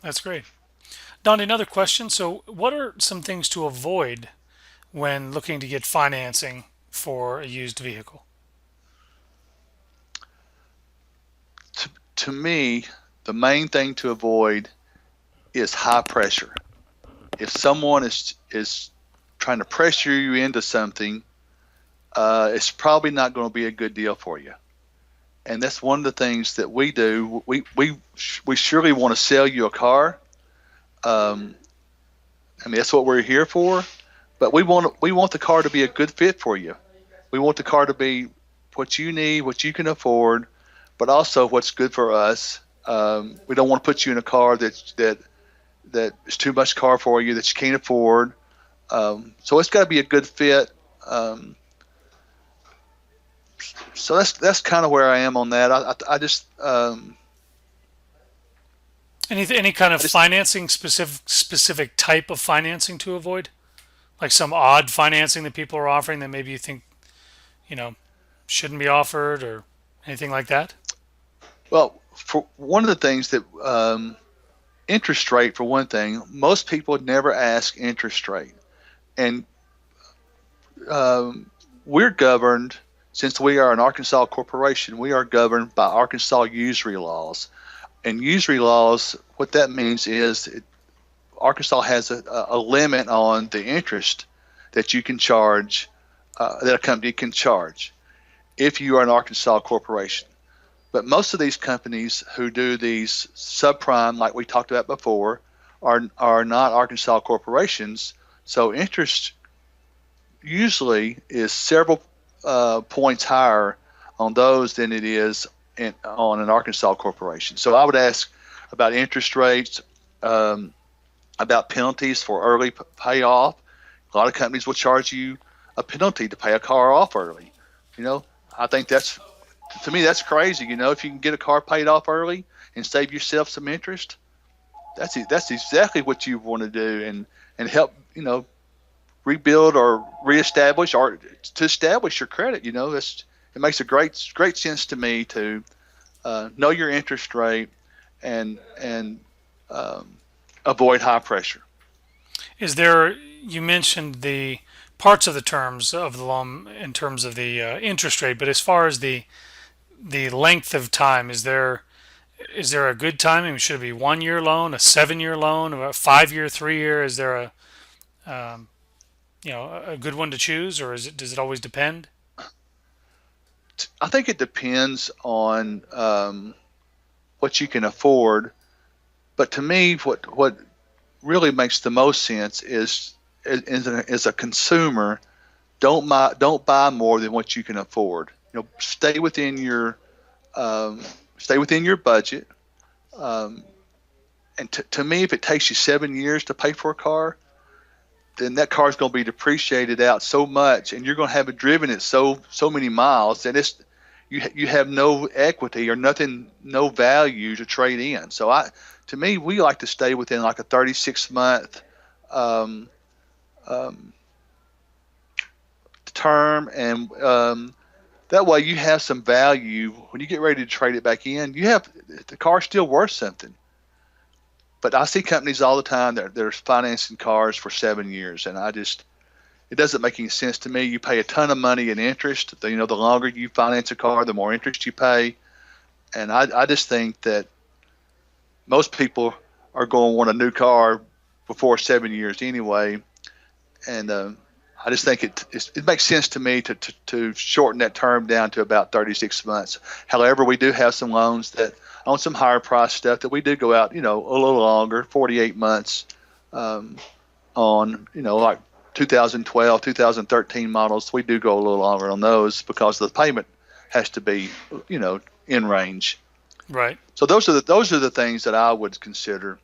That's great. Don, another question. So, what are some things to avoid when looking to get financing for a used vehicle? To me, the main thing to avoid is high pressure. If someone is trying to pressure you into something, it's probably not going to be a good deal for you. And that's one of the things that we do. We surely want to sell you a car. Um, I mean, that's what we're here for. But we want the car to be a good fit for you. We want the car to be what you need, what you can afford, but also what's good for us. We don't want to put you in a car that is too much car for you that you can't afford. So it's got to be a good fit. Um, so that's kind of where I am on that. Any kind of I just financing specific type of financing to avoid? Like some odd financing that people are offering that maybe you think, you know, shouldn't be offered or anything like that? well, for one of the things that interest rate for one thing, most people never ask interest rate, and um, we're governed since we are an Arkansas corporation. We are governed by Arkansas usury laws, and usury laws. What that means is Arkansas has a limit on the interest that you can charge, that a company can charge if you are an Arkansas corporation. But most of these companies who do these subprime, like we talked about before, are not Arkansas corporations. So interest usually is several points higher on those than it is on an Arkansas corporation. So I would ask about interest rates, um, about penalties for early payoff. A lot of companies will charge you a penalty to pay a car off early. You know, I think that's to me that's crazy. You know, if you can get a car paid off early and save yourself some interest, that's exactly what you want to do and help rebuild or reestablish or to establish your credit. It makes a great sense to me to know your interest rate and um, avoid high pressure. Is there, you mentioned the parts of the terms of the loan in terms of the interest rate, but as far as the length of time, is there a good time? I mean, should it be 1 year loan, a 7 year loan, or a 5 year, 3 year? Is there a good one to choose, or does it always depend? I think it depends on what you can afford, but to me, what really makes the most sense is a consumer don't buy more than what you can afford. Um, stay within your budget. Um, and to me, if it takes you 7 years to pay for a car, then that car is going to be depreciated out so much, and you're going to have driven it so many miles that you have no equity or nothing, no value to trade in. So to me, we like to stay within like a 36 month um, um, term, and that way you have some value when you get ready to trade it back in. You have the car's still worth something. But I see companies all the time that they're financing cars for 7 years, and it doesn't make any sense to me. You pay a ton of money in interest. The longer you finance a car, the more interest you pay, and I just think that most people are going to want a new car before 7 years anyway, and I just think it makes sense to me to shorten that term down to about 36 months. However, we do have some loans that on some higher price stuff that we do go out, a little longer, 48 months, um, on, like 2012, 2013 models. We do go a little longer on those because the payment has to be, in range. Right. So those are the things that I would consider.